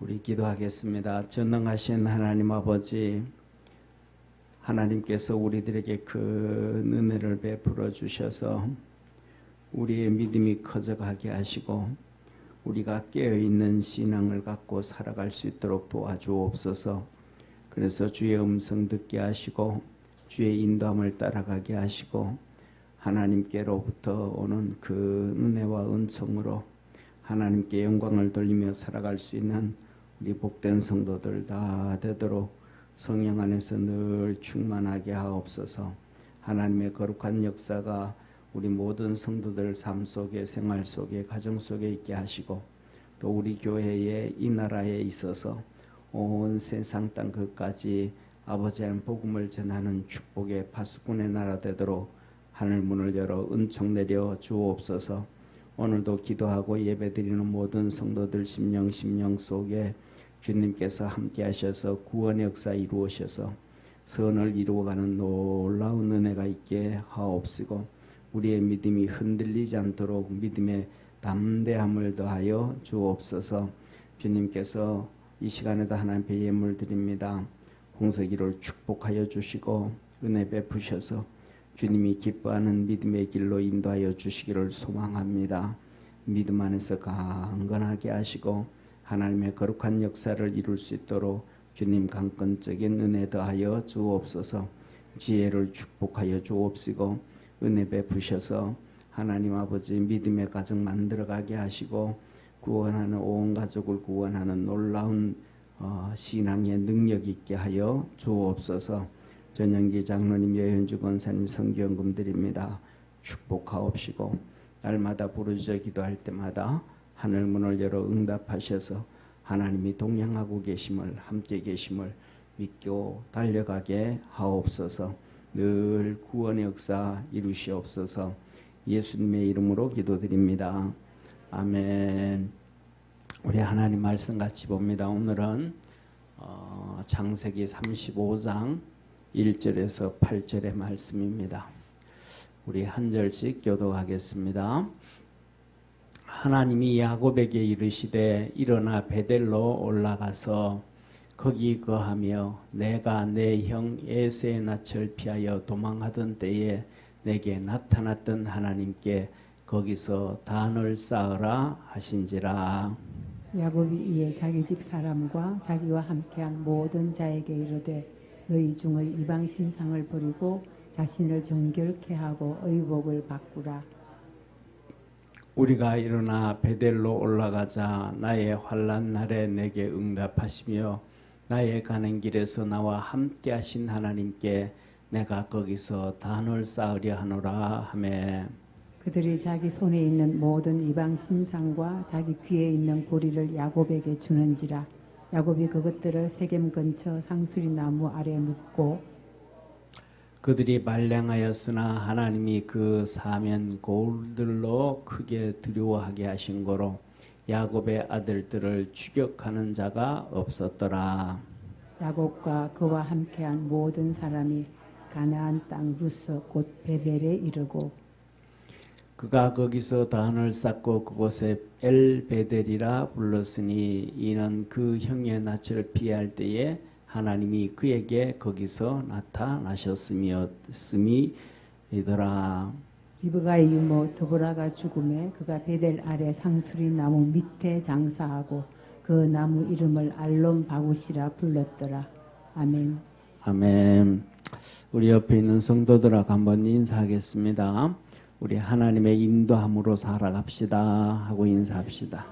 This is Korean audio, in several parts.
우리 기도하겠습니다. 전능하신 하나님 아버지, 하나님께서 우리들에게 큰 은혜를 베풀어 주셔서 우리의 믿음이 커져가게 하시고 우리가 깨어있는 신앙을 갖고 살아갈 수 있도록 도와주옵소서. 그래서 주의 음성 듣게 하시고 주의 인도함을 따라가게 하시고 하나님께로부터 오는 그 은혜와 은총으로 하나님께 영광을 돌리며 살아갈 수 있는 우리 복된 성도들 다 되도록 성령 안에서 늘 충만하게 하옵소서. 하나님의 거룩한 역사가 우리 모든 성도들 삶 속에, 생활 속에, 가정 속에 있게 하시고 또 우리 교회에, 이 나라에 있어서 온 세상 땅 끝까지 아버지 하나님 복음을 전하는 축복의 파수꾼의 나라 되도록 하늘 문을 열어 은총 내려 주옵소서. 오늘도 기도하고 예배드리는 모든 성도들 심령 속에 주님께서 함께 하셔서 구원의 역사 이루어셔서 선을 이루어가는 놀라운 은혜가 있게 하옵시고 우리의 믿음이 흔들리지 않도록 믿음의 담대함을 더하여 주옵소서. 주님께서 이 시간에도 하나님께 예물 드립니다. 홍석이를 축복하여 주시고 은혜 베푸셔서 주님이 기뻐하는 믿음의 길로 인도하여 주시기를 소망합니다. 믿음 안에서 강건하게 하시고 하나님의 거룩한 역사를 이룰 수 있도록 주님 강권적인 은혜 더하여 주옵소서. 지혜를 축복하여 주옵시고 은혜 베푸셔서 하나님 아버지 믿음의 가정 만들어가게 하시고 구원하는 온 가족을 구원하는 놀라운 신앙의 능력 있게 하여 주옵소서. 전영기 장로님, 여현주 권사님 성기연금 드립니다. 축복하옵시고 날마다 부르짖어 기도할 때마다 하늘 문을 열어 응답하셔서 하나님이 동행하고 계심을, 함께 계심을 믿고 달려가게 하옵소서. 늘 구원의 역사 이루시옵소서. 예수님의 이름으로 기도드립니다. 아멘. 우리 하나님 말씀 같이 봅니다. 오늘은 창세기 35장 1절에서 8절의 말씀입니다. 우리 한 절씩 교독하겠습니다. 하나님이 야곱에게 이르시되 일어나 베델로 올라가서 거기 거하며 내가 내 형 에서의 낯을 피하여 도망하던 때에 내게 나타났던 하나님께 거기서 단을 쌓으라 하신지라. 야곱이 이에 자기 집 사람과 자기와 함께한 모든 자에게 이르되 너희 중의 이방 신상을 버리고 자신을 정결케 하고 의복을 바꾸라. 우리가 일어나 베델로 올라가자 나의 환난 날에 내게 응답하시며 나의 가는 길에서 나와 함께 하신 하나님께 내가 거기서 단을 쌓으려 하노라 하매 그들이 자기 손에 있는 모든 이방 신상과 자기 귀에 있는 고리를 야곱에게 주는지라. 야곱이 그것들을 세겜 근처 상수리 나무 아래 묻고 그들이 말량하였으나 하나님이 그 사면 고울들로 크게 두려워하게 하신 거로 야곱의 아들들을 추격하는 자가 없었더라. 야곱과 그와 함께한 모든 사람이 가나안 땅 루스 곧 베델에 이르고 그가 거기서 단을 쌓고 그곳에 엘베델이라 불렀으니 이는 그 형의 낯을 피할 때에 하나님이 그에게 거기서 나타나셨음이더라. 리브가의 유모 드보라가 죽음에 그가 베델 아래 상수리 나무 밑에 장사하고 그 나무 이름을 알론 바구시라 불렀더라. 아멘. 아멘. 우리 옆에 있는 성도들하고 한번 인사하겠습니다. 우리 하나님의 인도함으로 살아갑시다 하고 인사합시다.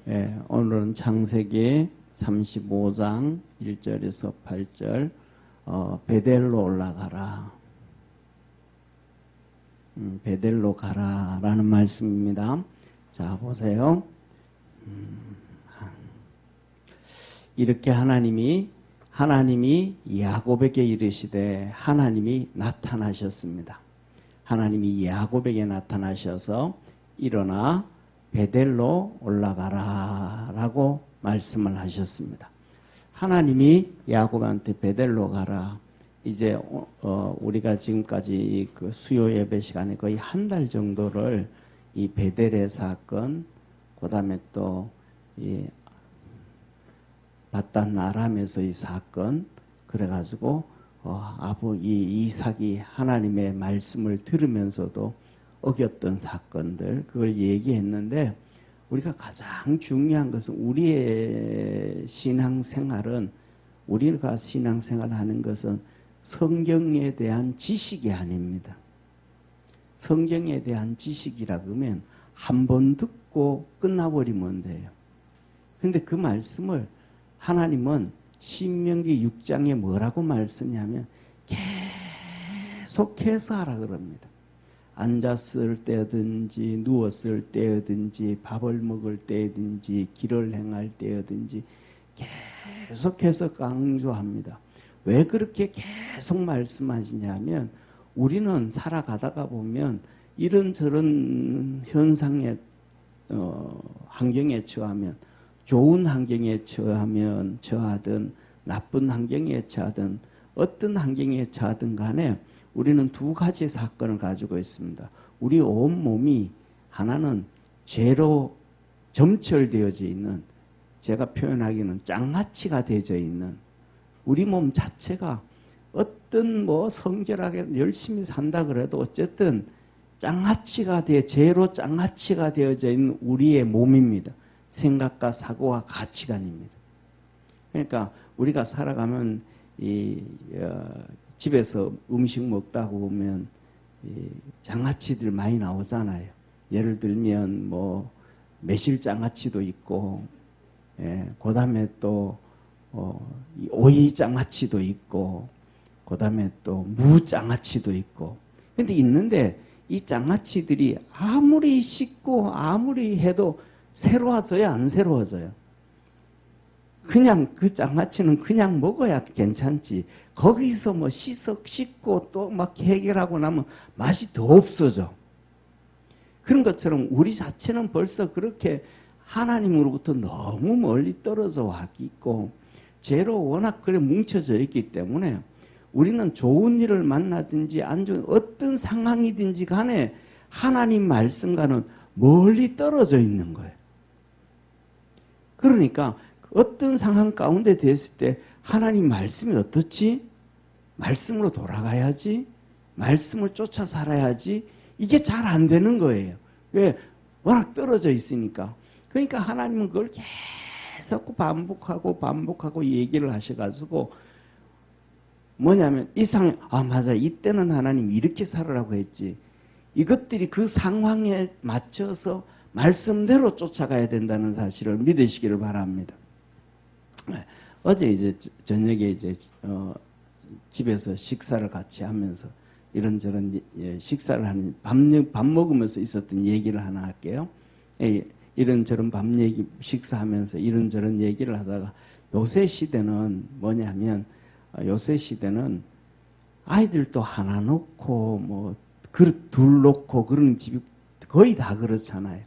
네, 오늘은 창세기 35장 1절에서 8절 베델로 올라가라. 베델로 가라 라는 말씀입니다. 자 보세요. 이렇게 하나님이 야곱에게 이르시되 하나님이 나타나셨습니다. 하나님이 야곱에게 나타나셔서 일어나 베델로 올라가라 라고 말씀을 하셨습니다. 하나님이 야곱한테 베델로 가라. 이제 우리가 지금까지 그 수요 예배 시간에 거의 한 달 정도를 이 베델의 사건, 그 다음에 또 이 바단 아람에서의 사건, 그래가지고 이 이삭이 하나님의 말씀을 들으면서도 어겼던 사건들, 그걸 얘기했는데, 우리가 가장 중요한 것은 우리의 신앙생활은, 우리가 신앙생활하는 것은 성경에 대한 지식이 아닙니다. 성경에 대한 지식이라 그러면 한 번 듣고 끝나버리면 돼요. 그런데 그 말씀을 하나님은 신명기 6장에 뭐라고 말씀하냐면 계속해서 하라 그럽니다. 앉았을 때든지 누웠을 때든지 밥을 먹을 때든지 길을 행할 때든지 계속해서 강조합니다. 왜 그렇게 계속 말씀하시냐면 우리는 살아가다가 보면 이런저런 현상에 환경에 처하면, 좋은 환경에 처하든 나쁜 환경에 처하든 어떤 환경에 처하든 간에 우리는 두 가지 사건을 가지고 있습니다. 우리 온 몸이 하나는 죄로 점철되어져 있는, 제가 표현하기는 장아찌가 되어져 있는, 우리 몸 자체가 어떤 성결하게 열심히 산다 그래도 어쨌든 죄로 장아찌가 되어져 있는 우리의 몸입니다. 생각과 사고와 가치관입니다. 그러니까 우리가 살아가면 집에서 음식 먹다 보면 장아찌들 많이 나오잖아요. 예를 들면 매실 장아찌도 있고, 그 다음에 또 오이 장아찌도 있고, 그 다음에 또 무 장아찌도 있고. 근데 있는데 이 장아찌들이 아무리 씻고 아무리 해도 새로워져요, 안 새로워져요? 그냥 그 장아찌는 그냥 먹어야 괜찮지. 거기서 씻고 또 막 해결하고 나면 맛이 더 없어져. 그런 것처럼 우리 자체는 벌써 그렇게 하나님으로부터 너무 멀리 떨어져 와 있고, 죄로 워낙 그래 뭉쳐져 있기 때문에 우리는 좋은 일을 만나든지 안 좋은 어떤 상황이든지 간에 하나님 말씀과는 멀리 떨어져 있는 거예요. 그러니까 어떤 상황 가운데 됐을 때 하나님 말씀이 어떻지? 말씀으로 돌아가야지. 말씀을 쫓아 살아야지. 이게 잘 안 되는 거예요. 왜? 워낙 떨어져 있으니까. 그러니까 하나님은 그걸 계속 반복하고 얘기를 하셔가지고 뭐냐면 맞아, 이때는 하나님 이렇게 살으라고 했지. 이것들이 그 상황에 맞춰서 말씀대로 쫓아가야 된다는 사실을 믿으시기를 바랍니다. 어제 저녁에 집에서 식사를 같이 하면서 이런저런 식사를 하는 밥 먹으면서 있었던 얘기를 하나 할게요. 이런저런 식사하면서 이런저런 얘기를 하다가 요새 시대는 뭐냐면, 요새 시대는 아이들도 하나 놓고 그릇 둘 놓고 그런 집이 거의 다 그렇잖아요.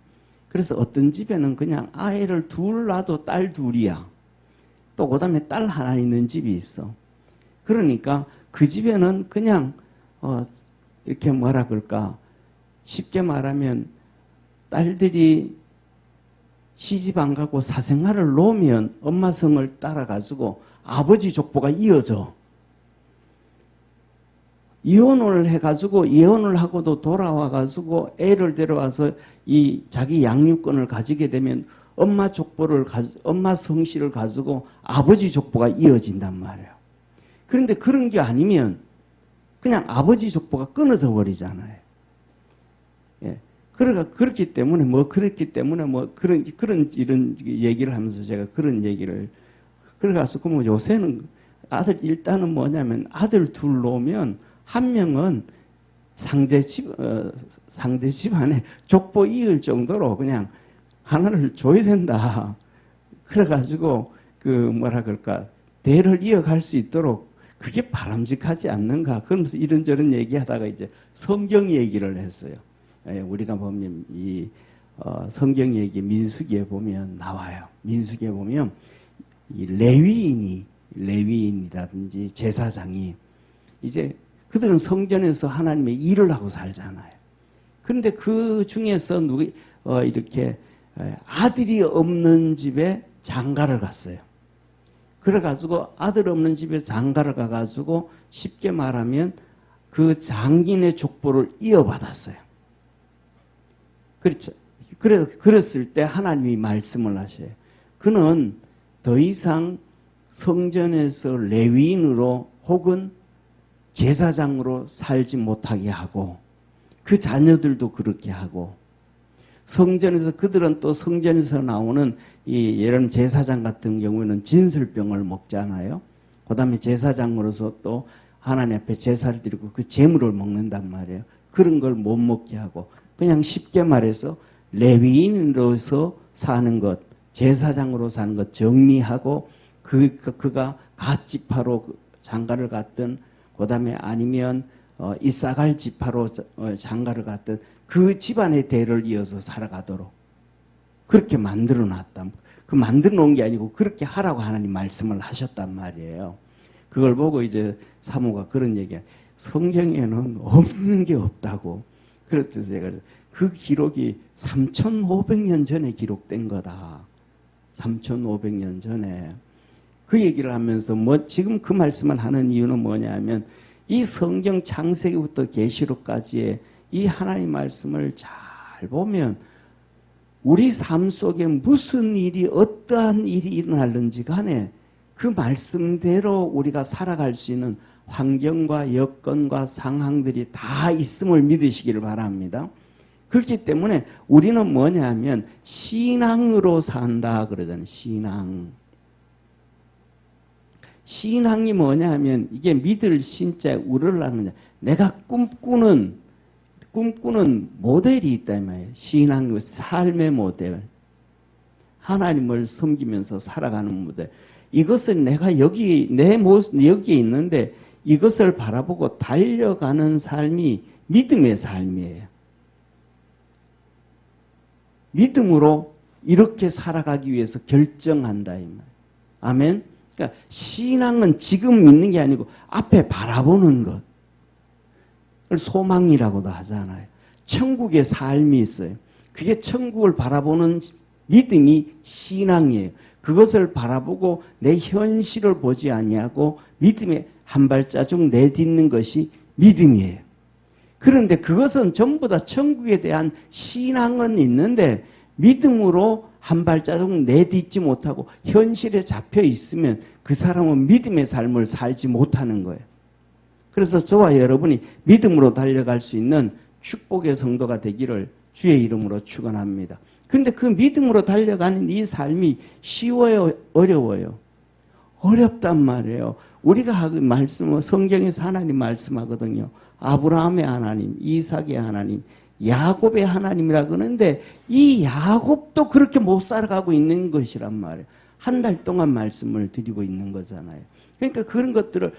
그래서 어떤 집에는 그냥 아이를 둘 놔도 딸 둘이야. 또 그 다음에 딸 하나 있는 집이 있어. 그러니까 그 집에는 그냥 이렇게 뭐라 그럴까, 쉽게 말하면 딸들이 시집 안 가고 사생활을 놓으면 엄마 성을 따라가지고 아버지 족보가 이어져. 이혼을 해가지고, 이혼을 하고도 돌아와가지고 애를 데려와서 이 자기 양육권을 가지게 되면 엄마 엄마 성씨를 가지고 아버지 족보가 이어진단 말이에요. 그런데 그런 게 아니면 그냥 아버지 족보가 끊어져 버리잖아요. 예. 그렇기 때문에 이런 얘기를 하면서 제가 그런 얘기를, 그래가서 요새는 일단은 뭐냐면 아들 둘 놓으면 한 명은 상대 집안에 족보 이을 정도로 그냥 하나를 줘야 된다. 그래가지고 대를 이어갈 수 있도록 그게 바람직하지 않는가. 그러면서 이런저런 얘기하다가 성경 얘기를 했어요. 우리가 보면 성경 얘기 민수기에 보면 나와요. 민수기에 보면 이 레위인이라든지 제사장이 그들은 성전에서 하나님의 일을 하고 살잖아요. 그런데 그 중에서 이렇게 아들이 없는 집에 장가를 갔어요. 그래가지고 아들 없는 집에 장가를 가가지고 쉽게 말하면 그 장인의 족보를 이어받았어요. 그렇죠. 그랬을 때 하나님이 말씀을 하셔요. 그는 더 이상 성전에서 레위인으로 혹은 제사장으로 살지 못하게 하고 그 자녀들도 그렇게 하고 성전에서 그들은 또 성전에서 나오는 이 예를 제사장 같은 경우에는 진설병을 먹잖아요. 그 다음에 제사장으로서 또 하나님 앞에 제사를 드리고 그 제물을 먹는단 말이에요. 그런 걸 못 먹게 하고 그냥 쉽게 말해서 레위인으로서 사는 것, 제사장으로 사는 것 정리하고 그가 갓 지파로 장가를 갔든 그 다음에 아니면 이사갈 지파로 장가를 갔든 그 집안의 대를 이어서 살아가도록 그렇게 만들어 놨다. 그 만들어 놓은 게 아니고 그렇게 하라고 하나님 말씀을 하셨단 말이에요. 그걸 보고 이제 사모가 그런 얘기야. 성경에는 없는 게 없다고. 그래서 제가 그 기록이 3,500년 전에 기록된 거다. 3,500년 전에. 그 얘기를 하면서 지금 그 말씀을 하는 이유는 뭐냐면 이 성경 창세기부터 계시록까지의 이 하나님 말씀을 잘 보면 우리 삶 속에 무슨 일이 어떠한 일이 일어나는지 간에 그 말씀대로 우리가 살아갈 수 있는 환경과 여건과 상황들이 다 있음을 믿으시기를 바랍니다. 그렇기 때문에 우리는 뭐냐면 신앙으로 산다 그러잖아요. 신앙이 뭐냐면 이게 믿을 신자에 우를 낳는 내가 꿈꾸는 모델이 있다 이 말이에요. 신앙 삶의 모델. 하나님을 섬기면서 살아가는 모델. 이것을 내가 내 모습 여기에 있는데 이것을 바라보고 달려가는 삶이 믿음의 삶이에요. 믿음으로 이렇게 살아가기 위해서 결정한다 이 말이에요. 아멘. 그러니까 신앙은 지금 믿는 게 아니고 앞에 바라보는 것. 그걸 소망이라고도 하잖아요. 천국의 삶이 있어요. 그게 천국을 바라보는 믿음이 신앙이에요. 그것을 바라보고 내 현실을 보지 아니하고 믿음에 한 발자국 내딛는 것이 믿음이에요. 그런데 그것은 전부 다 천국에 대한 신앙은 있는데 믿음으로 한 발자국 내딛지 못하고 현실에 잡혀 있으면 그 사람은 믿음의 삶을 살지 못하는 거예요. 그래서 저와 여러분이 믿음으로 달려갈 수 있는 축복의 성도가 되기를 주의 이름으로 축원합니다. 그런데 그 믿음으로 달려가는 이 삶이 쉬워요? 어려워요? 어렵단 말이에요. 우리가 하는 말씀은 성경에서 하나님 말씀하거든요. 아브라함의 하나님, 이삭의 하나님, 야곱의 하나님이라 그러는데 이 야곱도 그렇게 못 살아가고 있는 것이란 말이에요. 한 달 동안 말씀을 드리고 있는 거잖아요. 그러니까 그런 것들을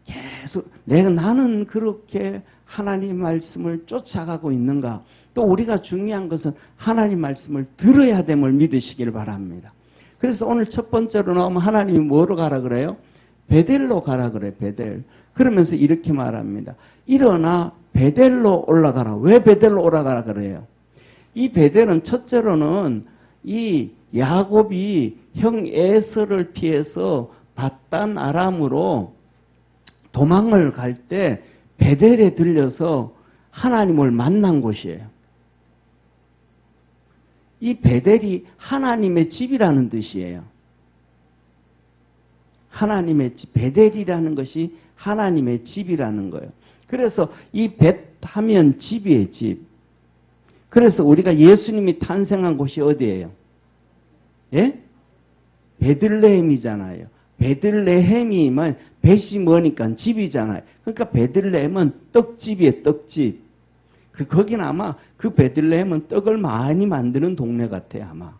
계속 나는 그렇게 하나님 말씀을 쫓아가고 있는가? 또 우리가 중요한 것은 하나님 말씀을 들어야 됨을 믿으시길 바랍니다. 그래서 오늘 첫 번째로 나오면 하나님이 뭐로 가라 그래요? 베델로 가라 그래요. 베델. 그러면서 이렇게 말합니다. 일어나 베델로 올라가라. 왜 베델로 올라가라 그래요? 이 베델은 첫째로는 이 야곱이 형 에서를 피해서 밧단 아람으로 도망을 갈 때 베델에 들려서 하나님을 만난 곳이에요. 이 베델이 하나님의 집이라는 뜻이에요. 하나님의 집, 베델이라는 것이 하나님의 집이라는 거예요. 그래서 이 벳 하면 집이에요, 집. 그래서 우리가 예수님이 탄생한 곳이 어디예요? 예? 베들레헴이잖아요. 베들레헴이면 벳이 뭐니까 집이잖아요. 그러니까 베들레헴은 떡집이에요, 떡집. 거기는 아마 그 베들레헴은 떡을 많이 만드는 동네 같아요, 아마.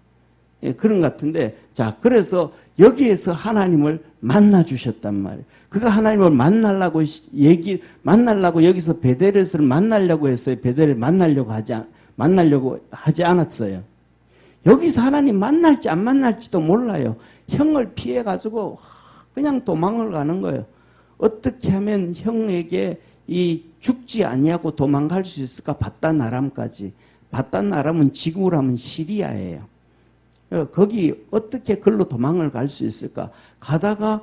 예, 그런 것 같은데, 자, 그래서 여기에서 하나님을 만나 주셨단 말이에요. 그가 하나님을 만나려고 여기서 베델에서를 만나려고 했어요. 베델을 만나려고 하지 않았어요. 여기서 하나님 만날지 안 만날지도 몰라요. 형을 피해가지고 그냥 도망을 가는 거예요. 어떻게 하면 형에게 이 죽지 아니하고 도망갈 수 있을까? 밧단 아람까지. 바단 나라면 지금으로 하면 시리아예요. 거기 어떻게 걸로 도망을 갈 수 있을까? 가다가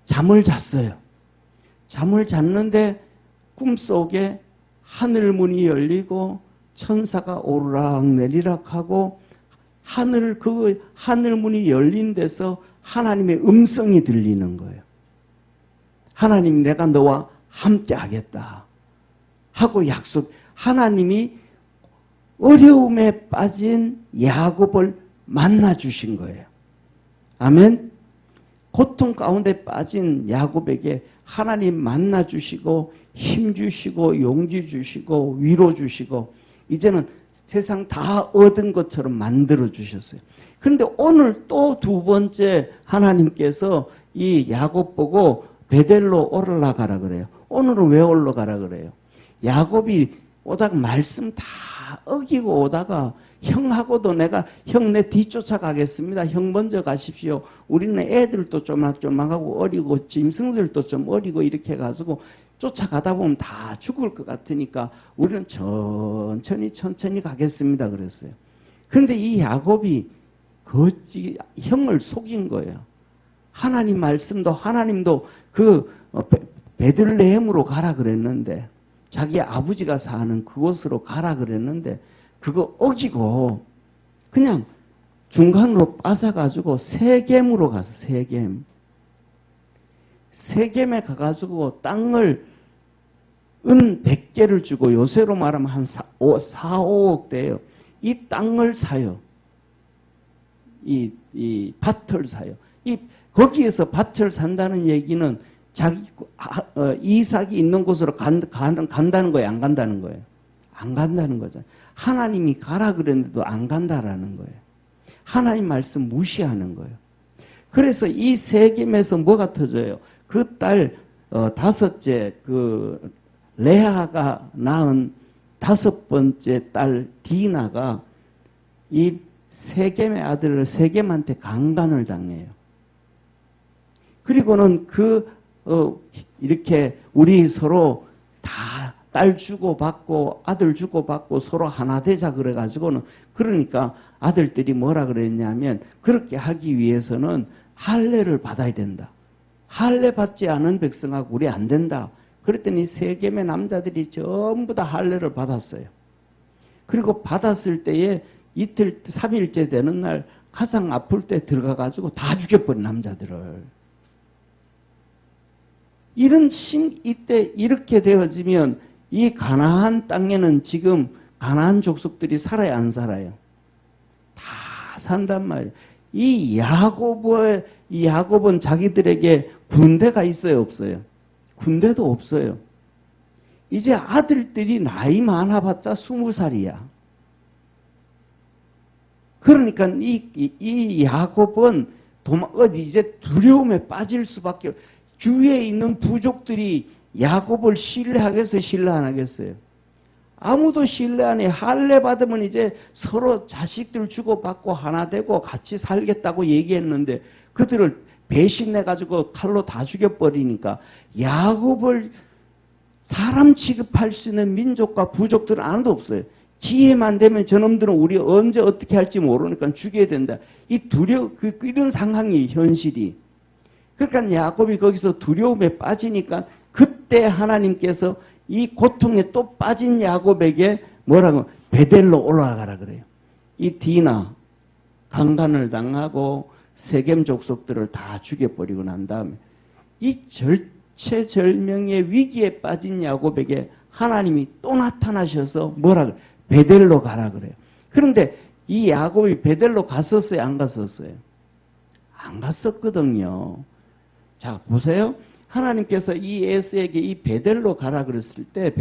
잠을 잤어요. 잠을 잤는데 꿈속에 하늘 문이 열리고 천사가 오르락 내리락 하고 그 하늘 문이 열린 데서 하나님의 음성이 들리는 거예요. 하나님, 내가 너와 함께 하겠다 하고 약속. 하나님이 어려움에 빠진 야곱을 만나 주신 거예요. 아멘. 고통 가운데 빠진 야곱에게 하나님 만나 주시고 힘 주시고 용기 주시고 위로 주시고 이제는 세상 다 얻은 것처럼 만들어 주셨어요. 그런데 오늘 또 두 번째 하나님께서 이 야곱 보고 베델로 올라가라 그래요. 오늘은 왜 올라가라 그래요? 야곱이 오다가 말씀 다 어기고 오다가 형하고도 내가 형 내 뒤쫓아가겠습니다. 형 먼저 가십시오. 우리는 애들도 쪼막쪼막하고 어리고 짐승들도 좀 어리고 이렇게 해가지고 쫓아가다 보면 다 죽을 것 같으니까 우리는 천천히 가겠습니다. 그랬어요. 그런데 이 야곱이 형을 속인 거예요. 하나님 말씀도 하나님도 베들레헴으로 가라 그랬는데 자기 아버지가 사는 그곳으로 가라 그랬는데 그거 어기고 그냥 중간으로 빠져가지고 세겜으로 가서 세겜에 가가지고 땅을 은 100개를 주고 요새로 말하면 한 4, 5억 대예요. 이 땅을 사요. 이 밭을 사요. 거기에서 밭을 산다는 얘기는 이삭이 있는 곳으로 간다는 거예요? 안 간다는 거예요? 안 간다는 거죠. 하나님이 가라 그랬는데도 안 간다라는 거예요. 하나님 말씀 무시하는 거예요. 그래서 이 세겜에서 뭐가 터져요? 그 딸 다섯째 레아가 낳은 5번째 딸 디나가 이 세겜의 아들을 세겜한테 강간을 당해요. 그리고는 이렇게 우리 서로 다 딸 주고받고 아들 주고받고 서로 하나 되자 그래가지고는 그러니까 아들들이 뭐라 그랬냐면 그렇게 하기 위해서는 할례를 받아야 된다. 할례 받지 않은 백성하고 우리 안 된다. 그랬더니 세겜의 남자들이 전부 다 할례를 받았어요. 그리고 받았을 때에 이틀 3일째 되는 날 가장 아플 때 들어가가지고 다 죽여버린 남자들을. 이때 이렇게 되어지면 이 가나안 땅에는 지금 가나안 족속들이 살아야 안 살아요? 다 산단 말이에요. 이 야곱은 자기들에게 군대가 있어요, 없어요? 군대도 없어요. 이제 아들들이 나이 많아봤자 20살이야. 그러니까 이 야곱은 이제 두려움에 빠질 수밖에 없어요. 주위에 있는 부족들이 야곱을 신뢰하겠어요? 신뢰 안 하겠어요? 아무도 신뢰 안 해. 할례 받으면 이제 서로 자식들 주고받고 하나 되고 같이 살겠다고 얘기했는데 그들을 배신해가지고 칼로 다 죽여버리니까 야곱을 사람 취급할 수 있는 민족과 부족들은 아무도 없어요. 기회만 되면 저놈들은 우리 언제 어떻게 할지 모르니까 죽여야 된다. 이런 상황이 현실이. 그러니까 야곱이 거기서 두려움에 빠지니까 그때 하나님께서 이 고통에 또 빠진 야곱에게 뭐라고? 베델로 올라가라 그래요. 이 디나 강간을 당하고 세겜 족속들을 다 죽여버리고 난 다음에 이 절체절명의 위기에 빠진 야곱에게 하나님이 또 나타나셔서 뭐라 그래요? 베델로 가라 그래요. 그런데 이 야곱이 베델로 갔었어요? 안 갔었어요? 안 갔었거든요. 자, 보세요. 하나님께서 이 에스에게 이 베델로 가라 그랬을 때,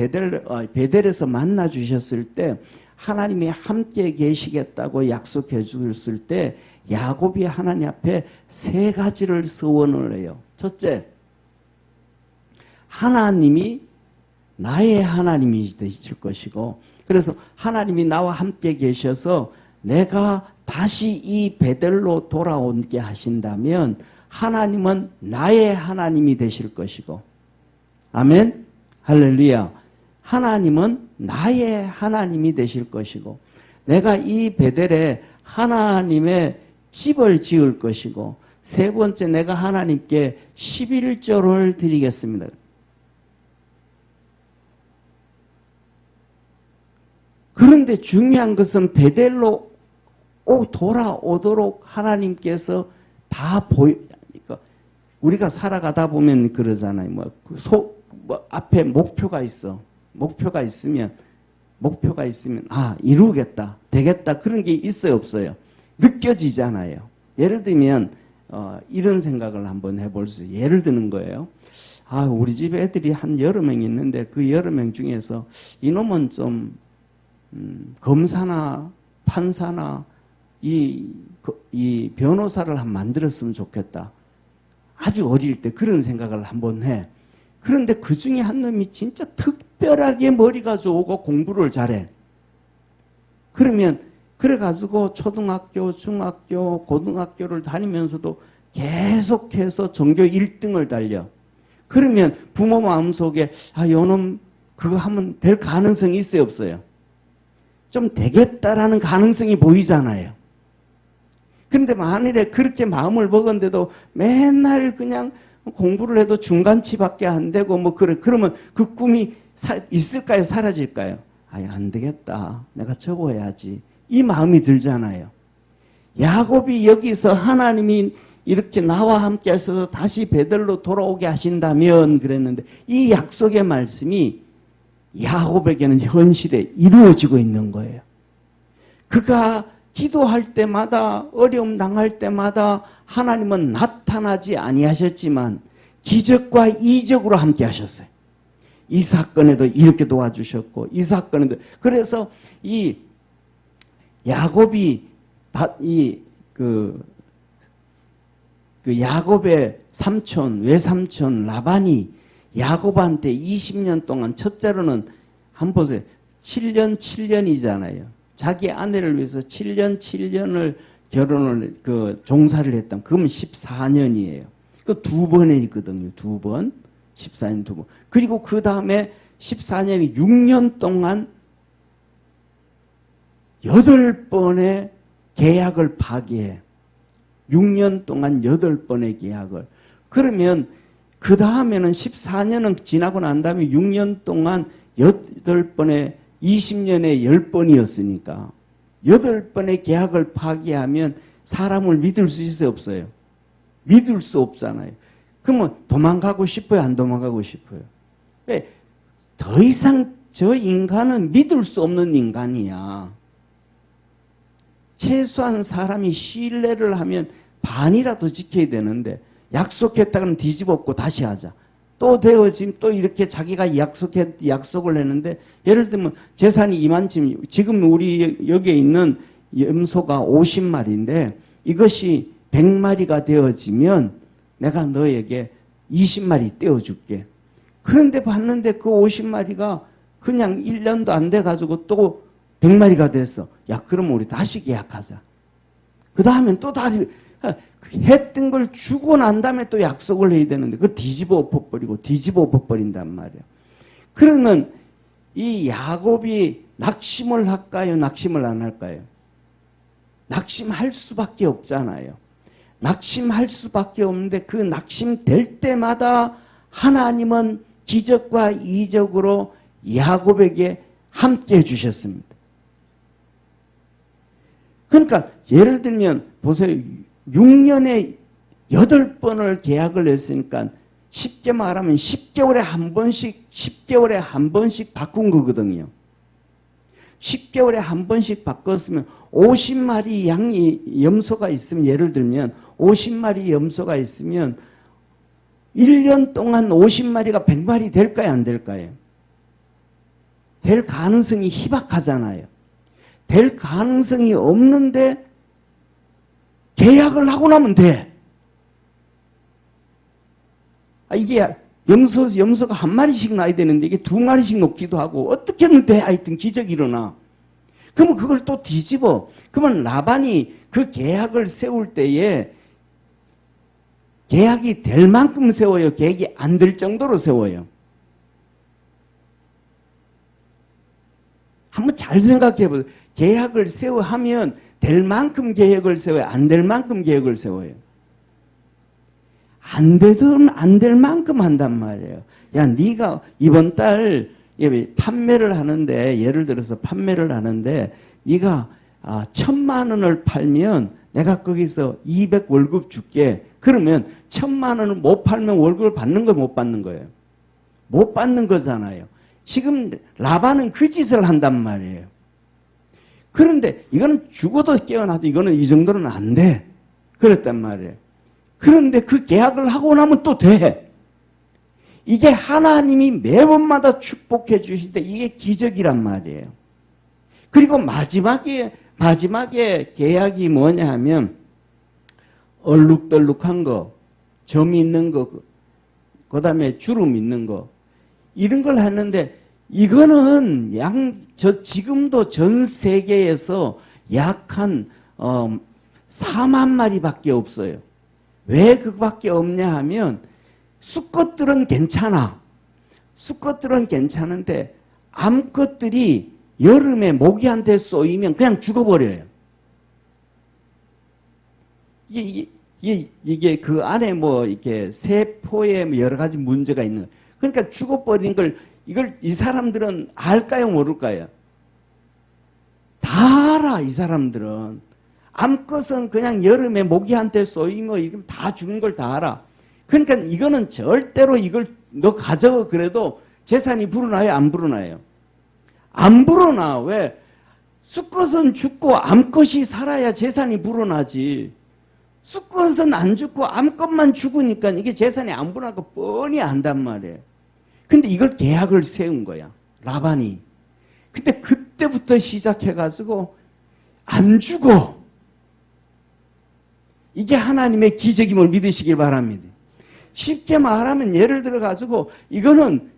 베델에서 만나 주셨을 때, 하나님이 함께 계시겠다고 약속해 주셨을 때, 야곱이 하나님 앞에 3가지를 서원을 해요. 첫째, 하나님이 나의 하나님이 되실 것이고, 그래서 하나님이 나와 함께 계셔서 내가 다시 이 베델로 돌아오게 하신다면 하나님은 나의 하나님이 되실 것이고, 아멘? 할렐루야. 하나님은 나의 하나님이 되실 것이고, 내가 이 베델에 하나님의 집을 지을 것이고 세 번째 내가 하나님께 11조를 드리겠습니다. 그런데 중요한 것은 베델로 돌아오도록 하나님께서 다 그러니까 우리가 살아가다 보면 그러잖아요. 앞에 목표가 있어. 목표가 있으면 이루겠다, 되겠다 그런 게 있어요, 없어요? 느껴지잖아요. 예를 들면 이런 생각을 한번 해볼 수 있어요. 예를 드는 거예요. 우리 집 애들이 한 여러 명 있는데 그 여러 명 중에서 이놈은 좀 검사나 판사나 이 변호사를 한 만들었으면 좋겠다. 아주 어릴 때 그런 생각을 한번 해. 그런데 그 중에 한 놈이 진짜 특별하게 머리가 좋고 공부를 잘해. 그러면 그래가지고 초등학교, 중학교, 고등학교를 다니면서도 계속해서 전교 1등을 달려. 그러면 부모 마음속에 요놈 그거 하면 될 가능성이 있어요, 없어요? 좀 되겠다라는 가능성이 보이잖아요. 그런데 만일에 그렇게 마음을 먹었는데도 맨날 그냥 공부를 해도 중간치밖에 안 되고 그러면 그 꿈이 있을까요, 사라질까요? 안 되겠다, 내가 접어야지, 이 마음이 들잖아요. 야곱이 여기서 하나님이 이렇게 나와 함께 하셔서 다시 베들로 돌아오게 하신다면 그랬는데 이 약속의 말씀이 야곱에게는 현실에 이루어지고 있는 거예요. 그가 기도할 때마다 어려움 당할 때마다 하나님은 나타나지 아니하셨지만 기적과 이적으로 함께 하셨어요. 이 사건에도 이렇게 도와주셨고 이 사건에도 그래서 이 야곱이 그 야곱의 삼촌 외삼촌 라반이 야곱한테 20년 동안 첫째로는 한번 보세요. 7년 7년이잖아요. 자기 아내를 위해서 7년 7년을 결혼을 종사를 했던 그러면 14년이에요. 그 두 번에 있거든요. 두 번. 14년 두 번. 그리고 그 다음에 14년이 6년 동안 8번의 계약을 파기해. 6년 동안 8번의 계약을. 그러면 그 다음에는 14년은 지나고 난 다음에 6년 동안 8번의 20년에 10번이었으니까 8번의 계약을 파기하면 사람을 믿을 수 있어요, 없어요? 믿을 수 없잖아요. 그러면 도망가고 싶어요, 안 도망가고 싶어요? 왜? 더 이상 저 인간은 믿을 수 없는 인간이야. 최소한 사람이 신뢰를 하면 반이라도 지켜야 되는데 약속했다가는 뒤집었고 다시 하자. 또 되어지면 또 이렇게 자기가 약속을 했는데 예를 들면 재산이 이만큼 지금 우리 여기에 있는 염소가 50마리인데 이것이 100마리가 되어지면 내가 너에게 20마리 떼어줄게. 그런데 봤는데 그 50마리가 그냥 1년도 안 돼가지고 또 100마리가 됐어. 그럼 우리 다시 계약하자. 그 다음엔 또 다시 했던 걸 주고 난 다음에 또 약속을 해야 되는데 그걸 뒤집어 엎어버린단 말이야. 그러면 이 야곱이 낙심을 할까요? 낙심을 안 할까요? 낙심할 수밖에 없잖아요. 낙심할 수밖에 없는데 그 낙심될 때마다 하나님은 기적과 이적으로 야곱에게 함께 해주셨습니다. 그러니까 예를 들면 보세요. 6년에 8번을 계약을 했으니까 쉽게 말하면 10개월에 한 번씩 바꾼 거거든요. 10개월에 한 번씩 바꿨으면 50마리 염소가 있으면 예를 들면 50마리 염소가 있으면 1년 동안 50마리가 100마리 될까요? 안 될까요? 될 가능성이 희박하잖아요. 될 가능성이 없는데 계약을 하고 나면 돼. 이게 염소가 한 마리씩 나야 되는데 이게 2마리씩 놓기도 하고 어떻게든 돼. 하여튼 기적이 일어나. 그러면 그걸 또 뒤집어. 그러면 라반이 그 계약을 세울 때에 계약이 될 만큼 세워요? 계약이 안 될 정도로 세워요? 한번 잘 생각해 보세요. 계약을 하면 될 만큼 계획을 세워요? 안 될 만큼 계획을 세워요? 안 되든 안 될 만큼 한단 말이에요. 야, 네가 이번 달 판매를 하는데, 예를 들어서 판매를 하는데 네가 1,000만 원을 팔면 내가 거기서 200 월급 줄게. 그러면 1,000만 원을 못 팔면 월급을 받는 거예요, 못 받는 거예요? 못 받는 거잖아요. 지금 라반은 그 짓을 한단 말이에요. 그런데 이거는 죽어도 깨어나도 이거는 이 정도는 안 돼. 그랬단 말이에요. 그런데 그 계약을 하고 나면 또 돼. 이게 하나님이 매번마다 축복해 주실 때 이게 기적이란 말이에요. 그리고 마지막에 계약이 뭐냐 하면 얼룩덜룩한 거, 점 있는 거, 그 다음에 주름 있는 거, 이런 걸 하는데 이거는 지금도 전 세계에서 약 한 4만 마리밖에 없어요. 왜 그거밖에 없냐 하면 수컷들은 괜찮아. 수컷들은 괜찮은데 암컷들이 여름에 모기한테 쏘이면 그냥 죽어버려요. 이게 그 안에 뭐 이렇게 세포에 여러 가지 문제가 있는 거예요. 그러니까 죽어버리는 걸 이 사람들은 알까요, 모를까요? 다 알아, 이 사람들은. 암컷은 그냥 여름에 모기한테 쏘이면 이건 다 죽는 걸 다 알아. 그러니까 이거는 절대로 이걸 너 가져가 그래도 재산이 불어나요, 안 불어나요? 안 불어나. 왜? 수컷은 죽고 암컷이 살아야 재산이 불어나지. 수컷은 안 죽고 암컷만 죽으니까 이게 재산이 안 불어나고 뻔히 안단 말이에요. 근데 이걸 계약을 세운 거야, 라반이. 근데 그때부터 시작해가지고 안 죽어. 이게 하나님의 기적임을 믿으시길 바랍니다. 쉽게 말하면 예를 들어가지고 이거는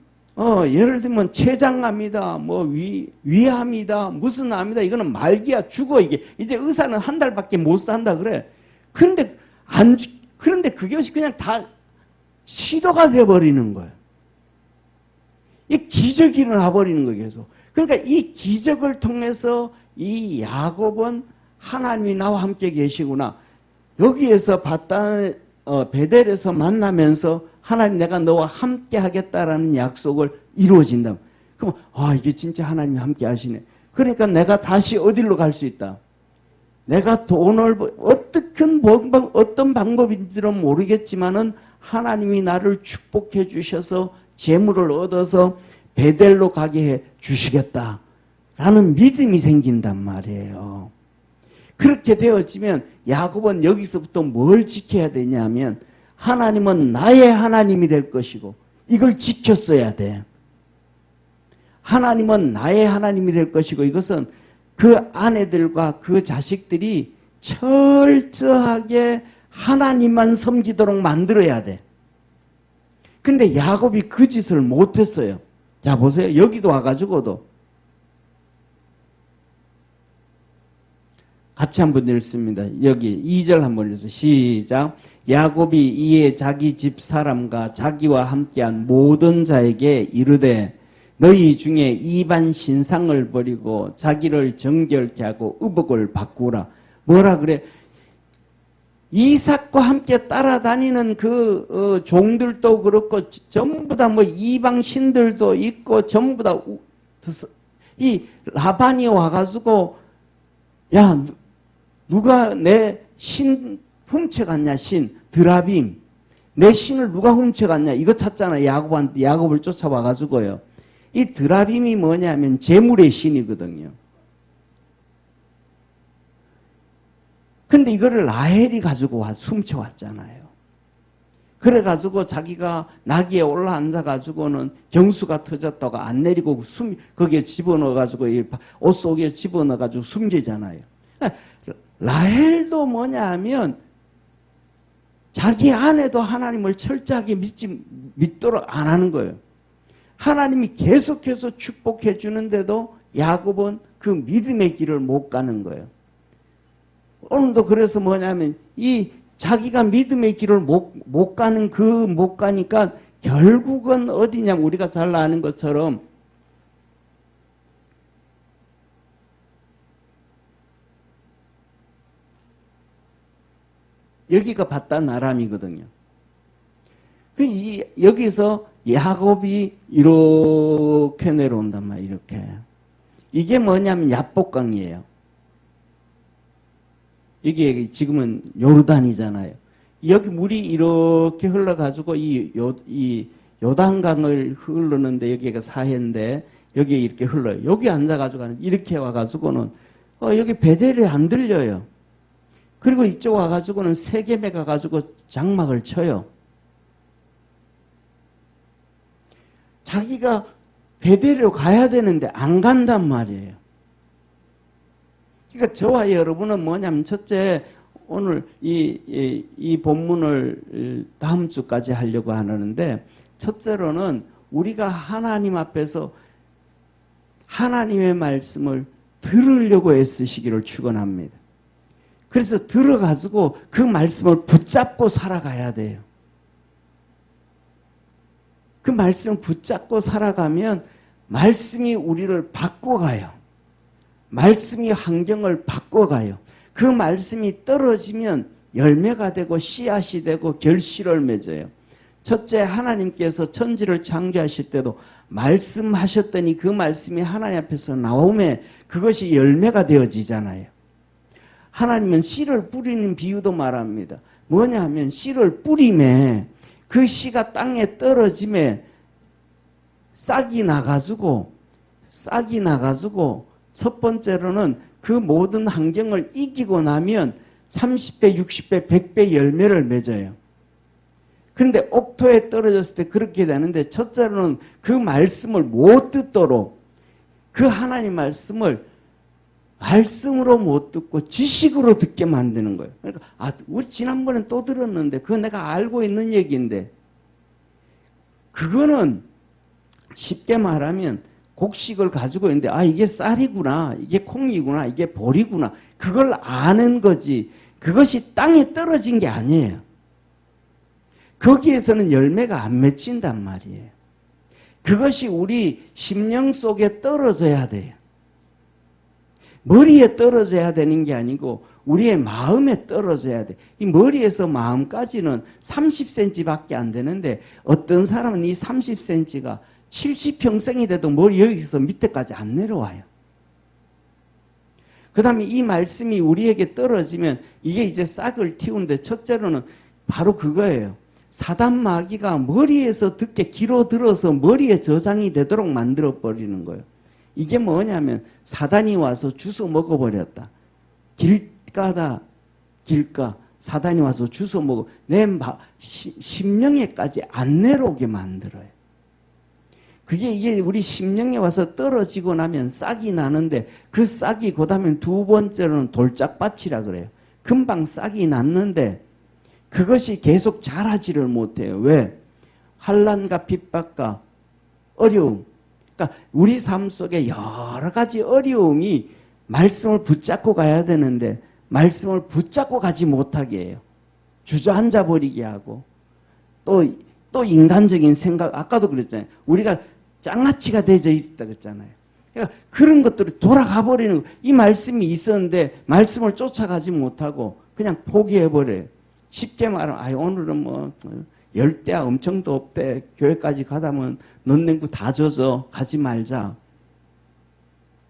예를 들면 췌장암이다, 뭐 위암이다, 무슨 암이다, 이거는 말기야, 죽어. 이게 이제 의사는 한 달밖에 못 산다 그래. 그런데 그런데 그것이 그냥 다 시도가 돼 버리는 거예요. 이 기적이 일어나 버리는 거예요, 계속. 그러니까 이 기적을 통해서 이 야곱은 하나님이 나와 함께 계시구나. 여기에서 베델에서 만나면서 하나님 내가 너와 함께 하겠다라는 약속을 이루어진다. 그럼 이게 진짜 하나님이 함께 하시네. 그러니까 내가 다시 어디로 갈 수 있다. 내가 돈을 어떤 방법인지는 모르겠지만은 하나님이 나를 축복해 주셔서 재물을 얻어서 베델로 가게 해 주시겠다라는 믿음이 생긴단 말이에요. 그렇게 되어지면 야곱은 여기서부터 뭘 지켜야 되냐면 하나님은 나의 하나님이 될 것이고 이걸 지켰어야 돼. 하나님은 나의 하나님이 될 것이고 이것은 그 아내들과 그 자식들이 철저하게 하나님만 섬기도록 만들어야 돼. 근데 야곱이 그 짓을 못했어요. 자 보세요. 여기도 와가지고도 같이 한번 읽습니다. 여기 2절 한번 읽어요. 시작. 야곱이 이에 자기 집 사람과 자기와 함께한 모든 자에게 이르되 너희 중에 이반 신상을 버리고 자기를 정결케 하고 의복을 바꾸라. 뭐라 그래? 이삭과 함께 따라다니는 그 종들도 그렇고 전부 다 뭐 이방 신들도 있고 전부 다 이 라반이 와가지고 야 누가 내 신 훔쳐갔냐? 신 드라빔 내 신을 누가 훔쳐갔냐? 이거 찾잖아. 야곱을 쫓아와가지고요. 이 드라빔이 뭐냐면 재물의 신이거든요. 근데 이거를 라헬이 가지고 훔쳐왔잖아요. 그래가지고 자기가 나귀에 올라앉아가지고는 경수가 터졌다고 안 내리고 거기에 집어넣어가지고 옷 속에 집어넣어가지고 숨기잖아요. 라헬도 뭐냐 하면 자기 아내도 하나님을 철저하게 믿도록 안 하는 거예요. 하나님이 계속해서 축복해 주는데도 야곱은 그 믿음의 길을 못 가는 거예요. 오늘도 그래서 뭐냐면 이 자기가 믿음의 길을 못 가니까 결국은 어디냐면 우리가 잘 아는 것처럼 여기가 바단 아람이거든요. 여기서 야곱이 이렇게 내려온단 말이에요. 이렇게. 이게 뭐냐면 야복강이에요. 이게 지금은 요르단이잖아요. 여기 물이 이렇게 흘러가지고 이 요단강을 흐르는데 여기가 사해인데 여기에 이렇게 흘러요. 여기 앉아가지고 이렇게 와가지고는 여기 베델이 안 들려요. 그리고 이쪽 와가지고는 세겜에 가가지고 장막을 쳐요. 자기가 베델로 가야 되는데 안 간단 말이에요. 그러니까 저와 여러분은 뭐냐면 첫째 오늘 이 본문을 다음 주까지 하려고 하는데 첫째로는 우리가 하나님 앞에서 하나님의 말씀을 들으려고 애쓰시기를 축원합니다. 그래서 들어가지고 그 말씀을 붙잡고 살아가야 돼요. 그 말씀을 붙잡고 살아가면 말씀이 우리를 바꿔가요. 말씀이 환경을 바꿔가요. 그 말씀이 떨어지면 열매가 되고 씨앗이 되고 결실을 맺어요. 첫째, 하나님께서 천지를 창조하실 때도 말씀하셨더니 그 말씀이 하나님 앞에서 나오면 그것이 열매가 되어지잖아요. 하나님은 씨를 뿌리는 비유도 말합니다. 뭐냐 하면 씨를 뿌림에 그 씨가 땅에 떨어짐에 싹이 나가지고 첫 번째로는 그 모든 환경을 이기고 나면 30배, 60배, 100배 열매를 맺어요. 그런데 옥토에 떨어졌을 때 그렇게 되는데 첫째로는 그 말씀을 못 듣도록 그 하나님 말씀을 말씀으로 못 듣고 지식으로 듣게 만드는 거예요. 그러니까 우리 지난번에 또 들었는데 그거 내가 알고 있는 얘기인데 그거는 쉽게 말하면 곡식을 가지고 있는데 이게 쌀이구나, 이게 콩이구나, 이게 보리구나 그걸 아는 거지 그것이 땅에 떨어진 게 아니에요. 거기에서는 열매가 안 맺힌단 말이에요. 그것이 우리 심령 속에 떨어져야 돼요. 머리에 떨어져야 되는 게 아니고 우리의 마음에 떨어져야 돼. 이 머리에서 마음까지는 30cm밖에 안 되는데 어떤 사람은 이 30cm가 70평생이 돼도 머리 여기서 밑에까지 안 내려와요. 그 다음에 이 말씀이 우리에게 떨어지면 이게 이제 싹을 틔우는데 첫째로는 바로 그거예요. 사단 마귀가 머리에서 듣게 길어들어서 머리에 저장이 되도록 만들어버리는 거예요. 이게 뭐냐면 사단이 와서 주워 먹어버렸다. 길가 사단이 와서 주워 먹어 내 심령에까지 안 내려오게 만들어요. 이게 우리 심령에 와서 떨어지고 나면 싹이 나는데 그 싹이 그 다음에 두 번째로는 돌짝밭이라 그래요. 금방 싹이 났는데 그것이 계속 자라지를 못해요. 왜? 환난과 핍박과 어려움. 그러니까 우리 삶 속에 여러 가지 어려움이 말씀을 붙잡고 가야 되는데 말씀을 붙잡고 가지 못하게 해요. 주저앉아 버리게 하고 또 인간적인 생각 아까도 그랬잖아요. 우리가 장아찌가 되어 있었다 그랬잖아요. 그러니까 그런 것들이 돌아가 버리는 거예요. 이 말씀이 있었는데 말씀을 쫓아가지 못하고 그냥 포기해 버려요. 쉽게 말하면 오늘은 뭐 열대야 엄청 덥대. 교회까지 가다면 넌 냉구 다 젖어. 가지 말자.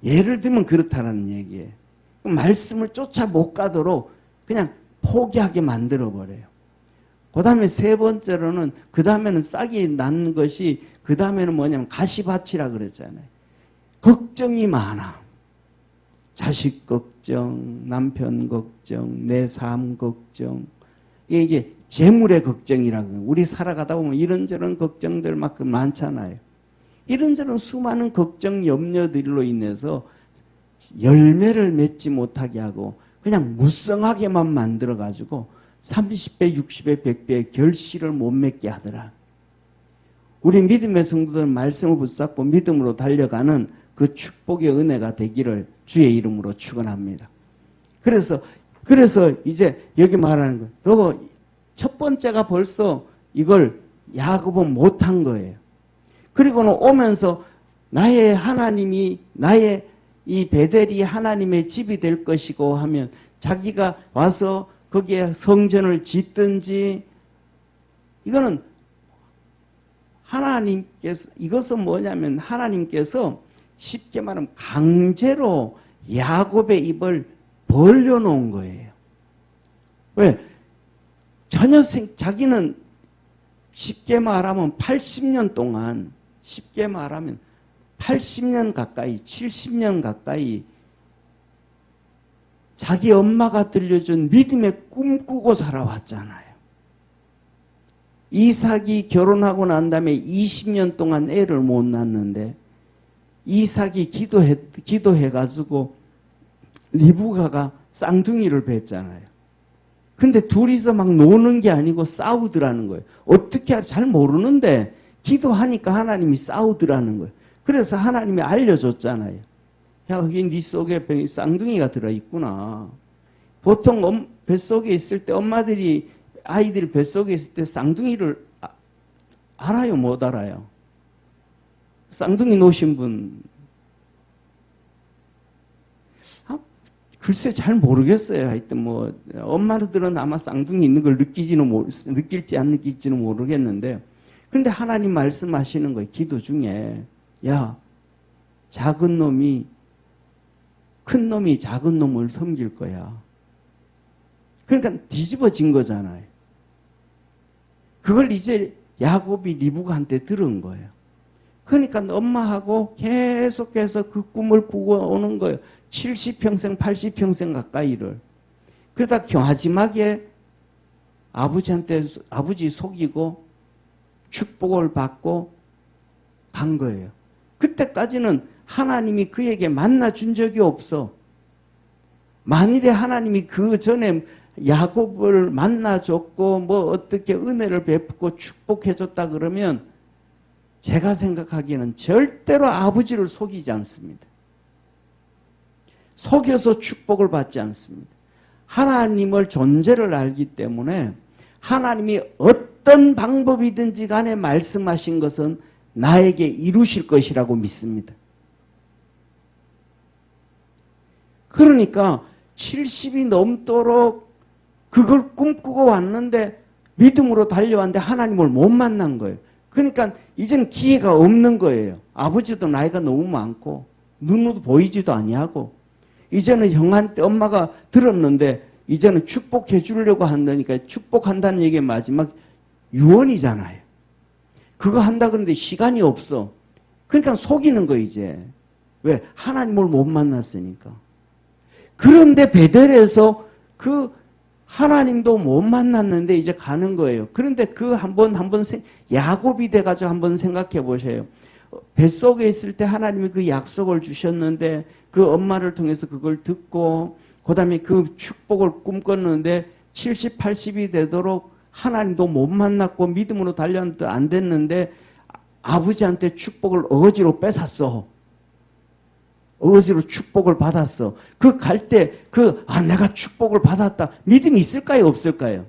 예를 들면 그렇다는 얘기예요. 말씀을 쫓아 못 가도록 그냥 포기하게 만들어버려요. 그 다음에 세 번째로는 그 다음에는 싹이 난 것이 그 다음에는 뭐냐면 가시밭이라 그랬잖아요. 걱정이 많아. 자식 걱정, 남편 걱정, 내 삶 걱정. 이게 재물의 걱정이라고. 우리 살아가다 보면 이런저런 걱정들 만큼 많잖아요. 이런저런 수많은 걱정, 염려들로 인해서 열매를 맺지 못하게 하고 그냥 무성하게만 만들어가지고 30배, 60배, 100배의 결실을 못 맺게 하더라. 우리 믿음의 성도들은 말씀을 붙잡고 믿음으로 달려가는 그 축복의 은혜가 되기를 주의 이름으로 축원합니다. 그래서 이제 여기 말하는 거, 너 첫 번째가 벌써 이걸 야곱은 못한 거예요. 그리고는 오면서 나의 하나님이 나의 이 베델이 하나님의 집이 될 것이고 하면 자기가 와서 거기에 성전을 짓든지, 이거는 하나님께서, 이것은 뭐냐면 하나님께서 쉽게 말하면 강제로 야곱의 입을 벌려놓은 거예요. 왜? 전혀 자기는 쉽게 말하면 80년 동안, 쉽게 말하면 80년 가까이, 70년 가까이 자기 엄마가 들려준 믿음의 꿈 꾸고 살아왔잖아요. 이삭이 결혼하고 난 다음에 20년 동안 애를 못 낳는데 이삭이 기도해가지고 리브가가 쌍둥이를 뵀잖아요. 근데 둘이서 막 노는 게 아니고 싸우더라는 거예요. 어떻게 잘 모르는데 기도하니까 하나님이 싸우더라는 거예요. 그래서 하나님이 알려줬잖아요. 야, 여기 네 속에 쌍둥이가 들어있구나. 보통 뱃속에 있을 때 엄마들이 아이들이 뱃속에 있을 때 쌍둥이를 알아요? 못 알아요? 쌍둥이 놓으신 분, 글쎄 잘 모르겠어요. 하여튼 뭐 엄마들은 아마 쌍둥이 있는 걸 느낄지 안 느낄지는 모르겠는데, 그런데 하나님 말씀하시는 거예요. 기도 중에, 야, 작은 놈이 큰 놈이 작은 놈을 섬길 거야. 그러니까 뒤집어진 거잖아요. 그걸 이제 야곱이 리브가한테 들은 거예요. 그러니까 엄마하고 계속해서 그 꿈을 꾸고 오는 거예요. 70평생, 80평생 가까이를. 그러다 마지막에 아버지 속이고 축복을 받고 간 거예요. 그때까지는 하나님이 그에게 만나준 적이 없어. 만일에 하나님이 그 전에 야곱을 만나줬고 뭐 어떻게 은혜를 베푸고 축복해줬다 그러면 제가 생각하기에는 절대로 아버지를 속이지 않습니다. 속여서 축복을 받지 않습니다. 하나님을 존재를 알기 때문에 하나님이 어떤 방법이든지 간에 말씀하신 것은 나에게 이루실 것이라고 믿습니다. 그러니까 70이 넘도록 그걸 꿈꾸고 왔는데 믿음으로 달려왔는데 하나님을 못 만난 거예요. 그러니까 이제는 기회가 없는 거예요. 아버지도 나이가 너무 많고 눈으로 보이지도 아니하고 이제는 형한테 엄마가 들었는데 이제는 축복해 주려고 한다니까 축복한다는 얘기의 마지막 유언이잖아요. 그거 한다 그러는데 시간이 없어. 그러니까 속이는 거 이제. 왜? 하나님을 못 만났으니까. 그런데 베델에서 그 하나님도 못 만났는데 이제 가는 거예요. 그런데 그 한번 야곱이 돼가지고 한번 생각해 보세요. 뱃속에 있을 때 하나님이 그 약속을 주셨는데 그 엄마를 통해서 그걸 듣고 그 다음에 그 축복을 꿈꿨는데 70, 80이 되도록 하나님도 못 만났고 믿음으로 달렸는데 안 됐는데 아버지한테 축복을 어거지로 뺏었어. 어거지로 축복을 받았어. 그 갈 때 내가 축복을 받았다. 믿음이 있을까요? 없을까요?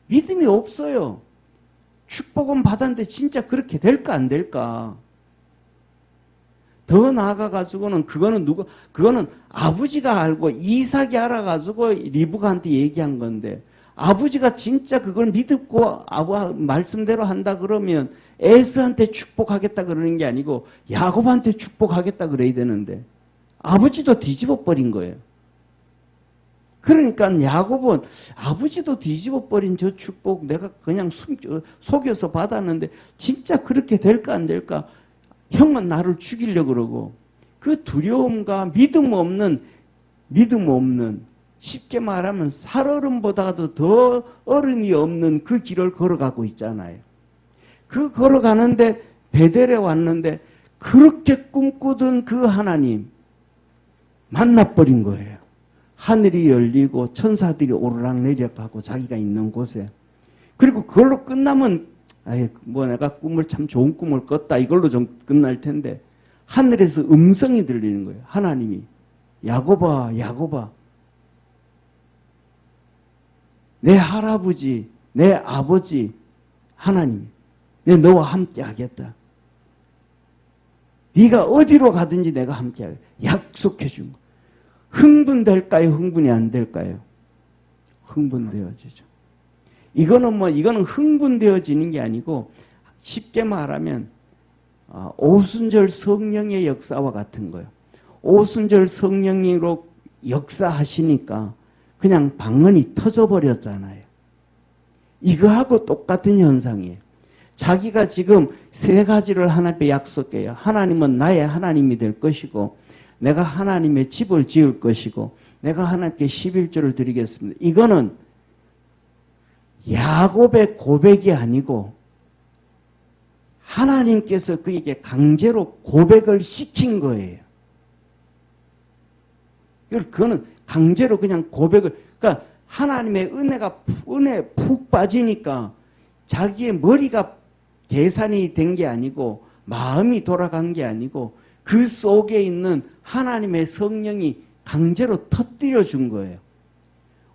믿음이 없어요. 축복은 받았는데 진짜 그렇게 될까 안 될까? 더 나아가가지고는 그거는 아버지가 알고 이삭이 알아가지고 리브가한테 얘기한 건데 아버지가 진짜 그걸 믿고 말씀대로 한다 그러면 에스한테 축복하겠다 그러는 게 아니고 야곱한테 축복하겠다 그래야 되는데 아버지도 뒤집어 버린 거예요. 그러니까 야곱은 아버지도 뒤집어 버린 저 축복 내가 그냥 속여서 받았는데 진짜 그렇게 될까 안 될까? 형은 나를 죽이려고 그러고 그 두려움과 믿음 없는 쉽게 말하면 살얼음보다도 더 얼음이 없는 그 길을 걸어가고 있잖아요. 그 걸어가는데 베델에 왔는데 그렇게 꿈꾸던 그 하나님 만나버린 거예요. 하늘이 열리고 천사들이 오르락 내리락하고 자기가 있는 곳에. 그리고 그걸로 끝나면 내가 꿈을 참 좋은 꿈을 꿨다 이걸로 좀 끝날 텐데 하늘에서 음성이 들리는 거예요. 하나님이 야곱아 야곱아 내 할아버지 내 아버지 하나님 내 너와 함께 하겠다. 네가 어디로 가든지 내가 함께 하겠다. 약속해 준 거. 흥분될까요? 흥분이 안 될까요? 흥분되어지죠. 이거는 흥분되어지는 게 아니고 쉽게 말하면 오순절 성령의 역사와 같은 거예요. 오순절 성령으로 역사하시니까 그냥 방언이 터져버렸잖아요. 이거하고 똑같은 현상이에요. 자기가 지금 세 가지를 하나님께 약속해요. 하나님은 나의 하나님이 될 것이고 내가 하나님의 집을 지을 것이고 내가 하나님께 11조를 드리겠습니다. 이거는 야곱의 고백이 아니고 하나님께서 그에게 강제로 고백을 시킨 거예요. 그거는 강제로 그냥 고백을, 그러니까 하나님의 은혜에 푹 빠지니까 자기의 머리가 계산이 된 게 아니고 마음이 돌아간 게 아니고 그 속에 있는 하나님의 성령이 강제로 터뜨려 준 거예요.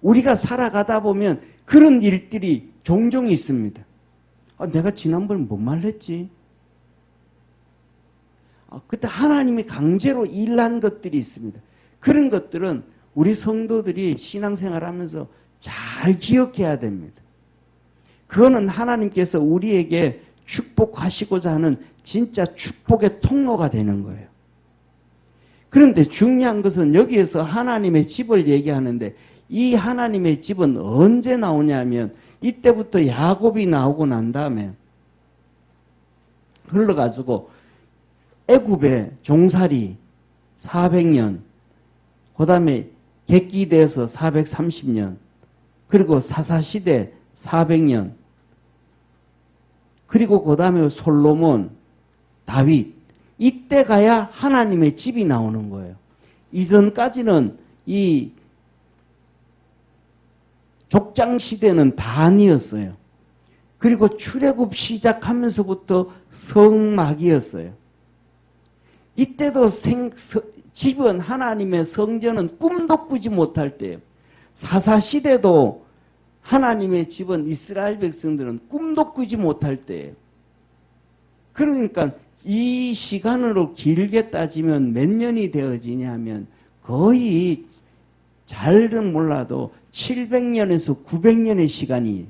우리가 살아가다 보면 그런 일들이 종종 있습니다. 내가 지난번에 뭔 말 했지? 그때 하나님이 강제로 일한 것들이 있습니다. 그런 것들은 우리 성도들이 신앙생활하면서 잘 기억해야 됩니다. 그거는 하나님께서 우리에게 축복하시고자 하는 진짜 축복의 통로가 되는 거예요. 그런데 중요한 것은 여기에서 하나님의 집을 얘기하는데 이 하나님의 집은 언제 나오냐면 이때부터 야곱이 나오고 난 다음에 흘러가지고 애굽의 종살이 400년, 그 다음에 객기대에서 430년, 그리고 사사시대 400년, 그리고 그 다음에 솔로몬, 다윗, 이때 가야 하나님의 집이 나오는 거예요. 이전까지는 이 족장시대는 다 아니었어요. 그리고 출애굽 시작하면서부터 성막이었어요. 이때도 집은 하나님의 성전은 꿈도 꾸지 못할 때예요. 사사시대도 하나님의 집은 이스라엘 백성들은 꿈도 꾸지 못할 때예요. 그러니까 이 시간으로 길게 따지면 몇 년이 되어지냐 하면 거의 잘은 몰라도 700년에서 900년의 시간이,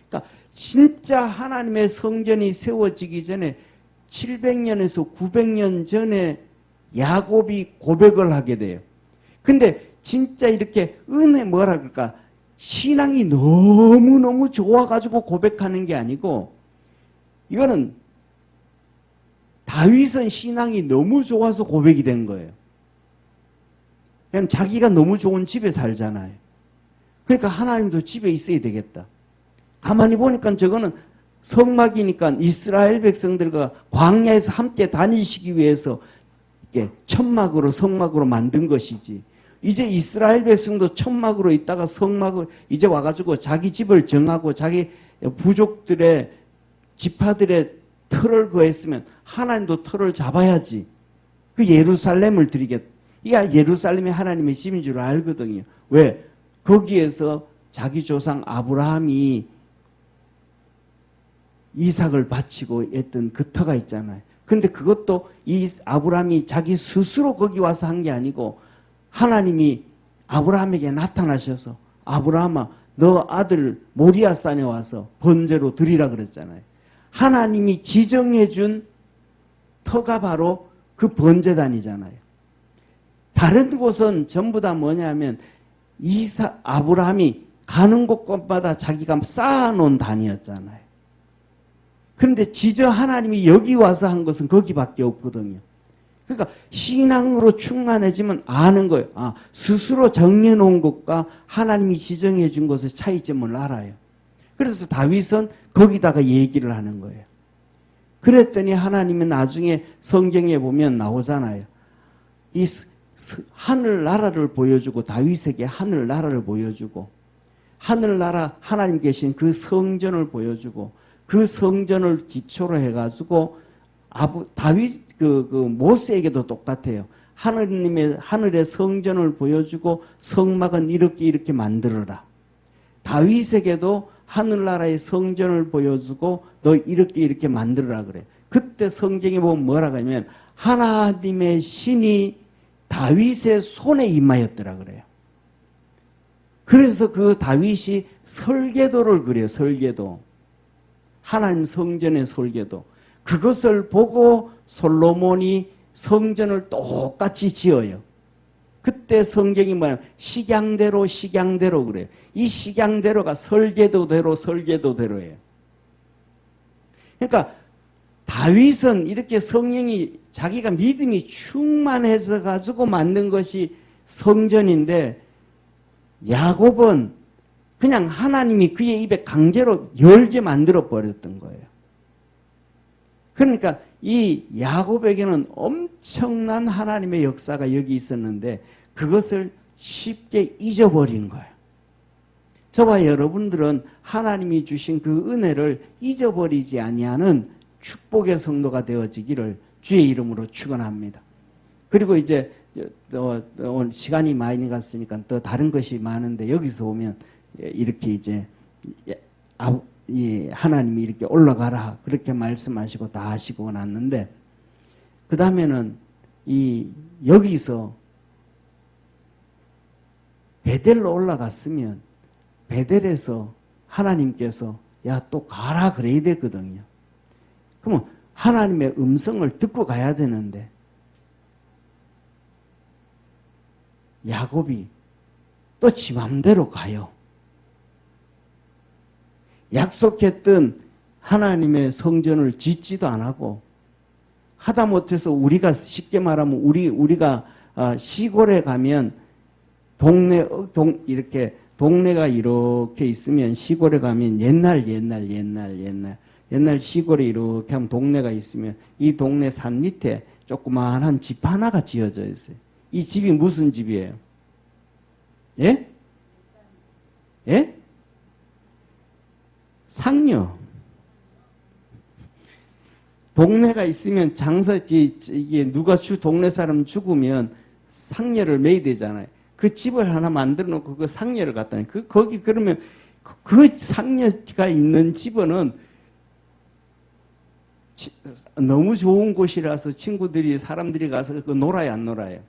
그러니까 진짜 하나님의 성전이 세워지기 전에 700년에서 900년 전에 야곱이 고백을 하게 돼요. 근데 진짜 이렇게 뭐라 그럴까, 신앙이 너무너무 좋아가지고 고백하는 게 아니고, 이거는 다윗은 신앙이 너무 좋아서 고백이 된 거예요. 그냥 자기가 너무 좋은 집에 살잖아요. 그러니까 하나님도 집에 있어야 되겠다. 가만히 보니까 저거는 성막이니까 이스라엘 백성들과 광야에서 함께 다니시기 위해서 천막으로 성막으로 만든 것이지. 이제 이스라엘 백성도 천막으로 있다가 성막을 이제 와가지고 자기 집을 정하고 자기 부족들의 지파들의 터를 거했으면 하나님도 터를 잡아야지. 그 예루살렘을 드리겠다. 이게 예루살렘이 하나님의 집인 줄 알거든요. 왜? 거기에서 자기 조상 아브라함이 이삭을 바치고 했던 그 터가 있잖아요. 그런데 그것도 이 아브라함이 자기 스스로 거기 와서 한 게 아니고 하나님이 아브라함에게 나타나셔서 아브라함아 너 아들 모리아산에 와서 번제로 드리라 그랬잖아요. 하나님이 지정해 준 터가 바로 그 번제단이잖아요. 다른 곳은 전부 다 뭐냐면 아브라함이 가는 곳마다 자기가 쌓아놓은 단이었잖아요. 그런데 지저 하나님이 여기 와서 한 것은 거기밖에 없거든요. 그러니까 신앙으로 충만해지면 아는 거예요. 스스로 정해놓은 것과 하나님이 지정해 준 것의 차이점을 알아요. 그래서 다윗은 거기다가 얘기를 하는 거예요. 그랬더니 하나님은 나중에 성경에 보면 나오잖아요. 이 하늘나라를 보여주고 다윗에게 하늘나라를 보여주고 하늘나라 하나님 계신 그 성전을 보여주고 그 성전을 기초로 해가지고 다윗 모세에게도 똑같아요. 하늘의 성전을 보여주고 성막은 이렇게 만들어라. 다윗에게도 하늘나라의 성전을 보여주고 너 이렇게 만들어라 그래. 그때 성경에 보면 뭐라고 하면 하나님의 신이 다윗의 손에 임하였더라 그래요. 그래서 그 다윗이 설계도를 그려요. 설계도. 하나님 성전의 설계도. 그것을 보고 솔로몬이 성전을 똑같이 지어요. 그때 성경이 뭐냐면 식양대로 식양대로 그래요. 이 식양대로가 설계도대로 설계도대로예요. 그러니까 다윗은 이렇게 성령이 자기가 믿음이 충만해서 가지고 만든 것이 성전인데 야곱은 그냥 하나님이 그의 입에 강제로 열게 만들어 버렸던 거예요. 그러니까 이 야곱에게는 엄청난 하나님의 역사가 여기 있었는데 그것을 쉽게 잊어버린 거예요. 저와 여러분들은 하나님이 주신 그 은혜를 잊어버리지 아니하는 축복의 성도가 되어지기를 주의 이름으로 축원합니다. 그리고 이제 오늘 시간이 많이 갔으니까 또 다른 것이 많은데 여기서 오면 이렇게 이제 하나님이 이렇게 올라가라 그렇게 말씀하시고 다 하시고 났는데 그 다음에는 여기서 베델로 올라갔으면 베델에서 하나님께서 야 또 가라 그래야 되거든요. 그러면 하나님의 음성을 듣고 가야 되는데 야곱이 또 지 맘대로 가요. 약속했던 하나님의 성전을 짓지도 안 하고 하다못해서 우리가 쉽게 말하면 우리가 시골에 가면 동네가 이렇게 있으면 시골에 가면 옛날 시골에 이렇게 하면 동네가 있으면 이 동네 산 밑에 조그마한 집 하나가 지어져 있어요. 이 집이 무슨 집이에요? 예? 예? 상녀. 동네가 있으면 이게 누가 동네 사람 죽으면 상녀를 매야 되잖아요. 그 집을 하나 만들어 놓고 그 상녀를 갖다 놔요. 거기 그러면 그 상녀가 있는 집은 너무 좋은 곳이라서 사람들이 가서 그거 놀아요, 안 놀아요?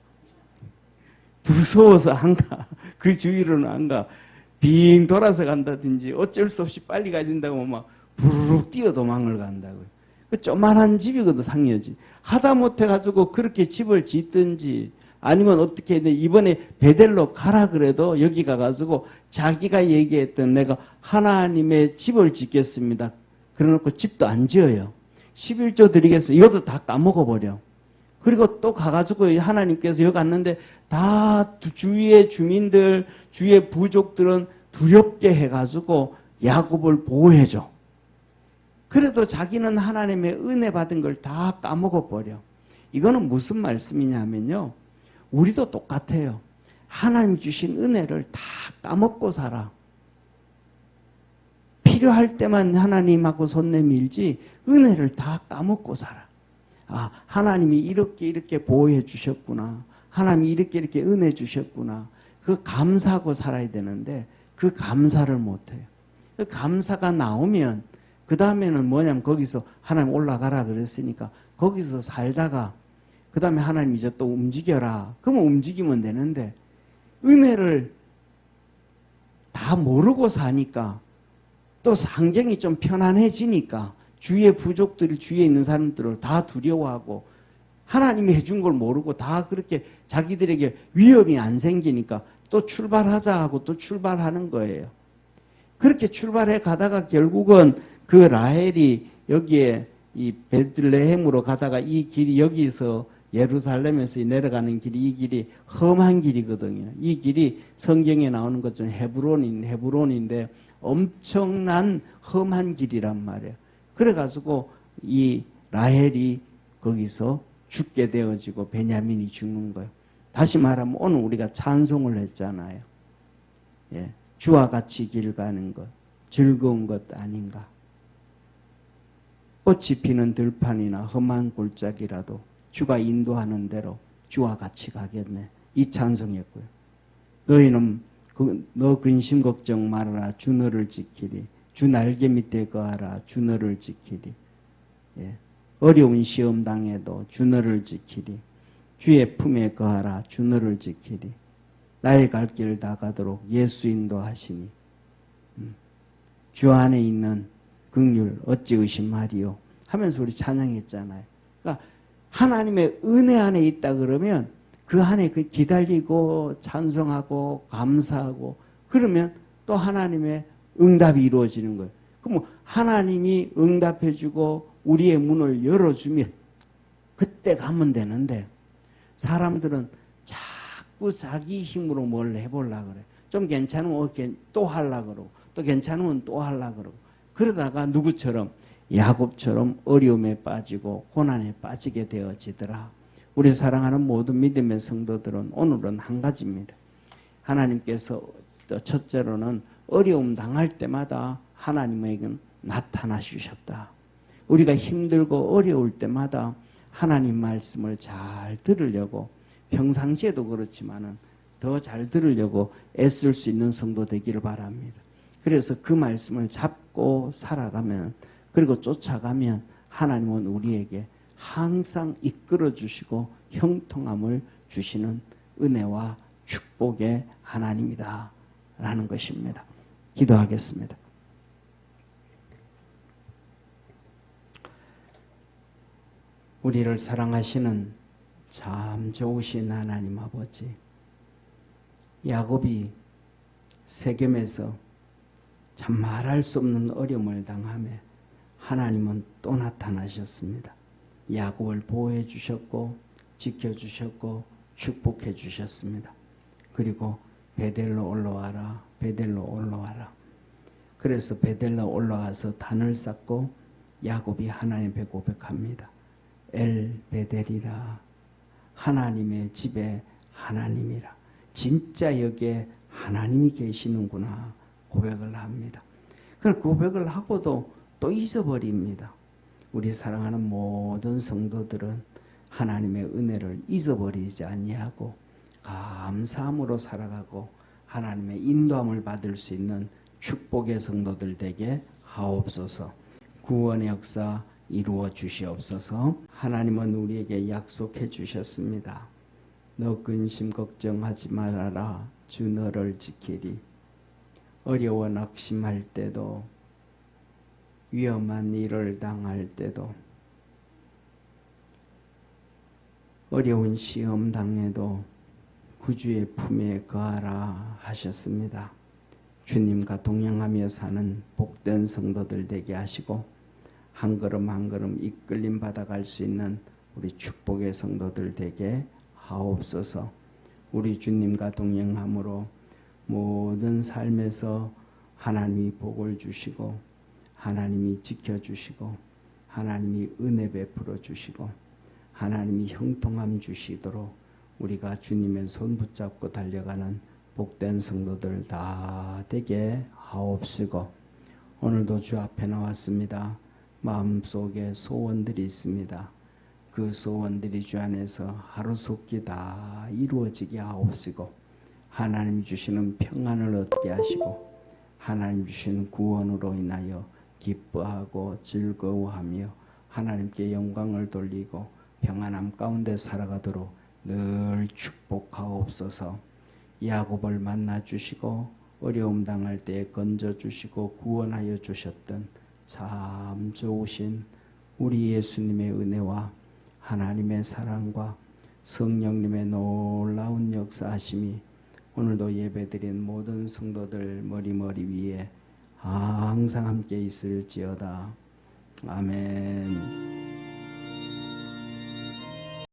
무서워서 안 가. 그 주위로는 안 가. 빙 돌아서 간다든지 어쩔 수 없이 빨리 가야 된다고 막 부르륵 뛰어 도망을 간다고요. 그 조만한 집이거든, 상여지. 하다못해 가지고 그렇게 집을 짓든지 아니면 어떻게 이번에 베델로 가라 그래도 여기 가가지고 자기가 얘기했던 내가 하나님의 집을 짓겠습니다. 그래놓고 집도 안 지어요. 11조 드리겠습니다. 이것도 다 까먹어버려. 그리고 또 가가지고 하나님께서 여기 갔는데 다 주위의 주민들, 주위의 부족들은 두렵게 해가지고 야곱을 보호해줘. 그래도 자기는 하나님의 은혜 받은 걸 다 까먹어버려. 이거는 무슨 말씀이냐면요. 우리도 똑같아요. 하나님 주신 은혜를 다 까먹고 살아. 필요할 때만 하나님하고 손 내밀지 은혜를 다 까먹고 살아. 아, 하나님이 이렇게 보호해 주셨구나. 하나님이 이렇게 은혜 주셨구나. 그 감사하고 살아야 되는데 그 감사를 못해요. 그 감사가 나오면 그 다음에는 뭐냐면 거기서 하나님 올라가라 그랬으니까 거기서 살다가 그 다음에 하나님 이제 또 움직여라. 그러면 움직이면 되는데 은혜를 다 모르고 사니까 또 환경이 좀 편안해지니까 주위의 부족들, 주위에 있는 사람들을 다 두려워하고 하나님이 해준 걸 모르고 다 그렇게 자기들에게 위험이 안 생기니까 또 출발하자 하고 또 출발하는 거예요. 그렇게 출발해 가다가 결국은 그 라헬이 여기에 이 베들레헴으로 가다가 이 길이 여기서 예루살렘에서 내려가는 길이 이 길이 험한 길이거든요. 이 길이 성경에 나오는 것처럼 헤브론인데 엄청난 험한 길이란 말이에요. 그래가지고 이 라헬이 거기서 죽게 되어지고 베냐민이 죽는 거예요. 다시 말하면 오늘 우리가 찬송을 했잖아요. 예, 주와 같이 길 가는 것 즐거운 것 아닌가. 꽃이 피는 들판이나 험한 골짜기라도 주가 인도하는 대로 주와 같이 가겠네. 이 찬송했고요. 너희는 너 근심 걱정 말아라. 주 너를 지키리. 주 날개 밑에 거하라. 주 너를 지키리. 예. 어려운 시험 당해도 주 너를 지키리. 주의 품에 거하라. 주 너를 지키리. 나의 갈 길을 다 가도록 예수 인도하시니 주 안에 있는 긍휼 어찌 의심하리요 하면서 우리 찬양했잖아요. 그러니까 하나님의 은혜 안에 있다 그러면 그 안에 그 기다리고 찬송하고 감사하고 그러면 또 하나님의 응답이 이루어지는 거예요. 그럼 하나님이 응답해주고 우리의 문을 열어주면 그때 가면 되는데 사람들은 자꾸 자기 힘으로 뭘 해보려고 그래. 좀 괜찮으면 또 하려고 그러고 또 괜찮으면 또 하려고 그러고 그러다가 누구처럼 야곱처럼 어려움에 빠지고 고난에 빠지게 되어지더라. 우리 사랑하는 모든 믿음의 성도들은 오늘은 한 가지입니다. 하나님께서 첫째로는 어려움 당할 때마다 하나님에게 나타나 주셨다. 우리가 힘들고 어려울 때마다 하나님 말씀을 잘 들으려고 평상시에도 그렇지만은 더 잘 들으려고 애쓸 수 있는 성도 되기를 바랍니다. 그래서 그 말씀을 잡고 살아가면 그리고 쫓아가면 하나님은 우리에게 항상 이끌어 주시고 형통함을 주시는 은혜와 축복의 하나님이다 라는 것입니다. 기도하겠습니다. 우리를 사랑하시는 참 좋으신 하나님 아버지, 야곱이 세겜에서 참 말할 수 없는 어려움을 당하며 하나님은 또 나타나셨습니다. 야곱을 보호해 주셨고 지켜주셨고 축복해 주셨습니다. 그리고 베델로 올라와라, 베델로 올라와라. 그래서 베델로 올라가서 단을 쌓고 야곱이 하나님 앞에 고백합니다. 엘 베델이라, 하나님의 집에 하나님이라. 진짜 여기에 하나님이 계시는구나 고백을 합니다. 그 고백을 하고도 또 잊어버립니다. 우리 사랑하는 모든 성도들은 하나님의 은혜를 잊어버리지 아니하고 감사함으로 살아가고 하나님의 인도함을 받을 수 있는 축복의 성도들 되게 하옵소서. 구원의 역사 이루어 주시옵소서. 하나님은 우리에게 약속해 주셨습니다. 너 근심 걱정하지 말아라. 주 너를 지키리. 어려워 낙심할 때도 위험한 일을 당할 때도 어려운 시험 당해도 구주의 품에 거하라 하셨습니다. 주님과 동행하며 사는 복된 성도들 되게 하시고 한 걸음 한 걸음 이끌림 받아갈 수 있는 우리 축복의 성도들 되게 하옵소서. 우리 주님과 동행함으로 모든 삶에서 하나님이 복을 주시고 하나님이 지켜주시고 하나님이 은혜 베풀어 주시고 하나님이 형통함 주시도록 우리가 주님의 손 붙잡고 달려가는 복된 성도들 다 되게 하옵시고 오늘도 주 앞에 나왔습니다. 마음속에 소원들이 있습니다. 그 소원들이 주 안에서 하루속히 다 이루어지게 하옵시고 하나님 주시는 평안을 얻게 하시고 하나님 주시는 구원으로 인하여 기뻐하고 즐거워하며 하나님께 영광을 돌리고 평안함 가운데 살아가도록 늘 축복하옵소서. 야곱을 만나 주시고 어려움 당할 때에 건져 주시고 구원하여 주셨던 참 좋으신 우리 예수님의 은혜와 하나님의 사랑과 성령님의 놀라운 역사하심이 오늘도 예배드린 모든 성도들 머리 위에 항상 함께 있을지어다. 아멘.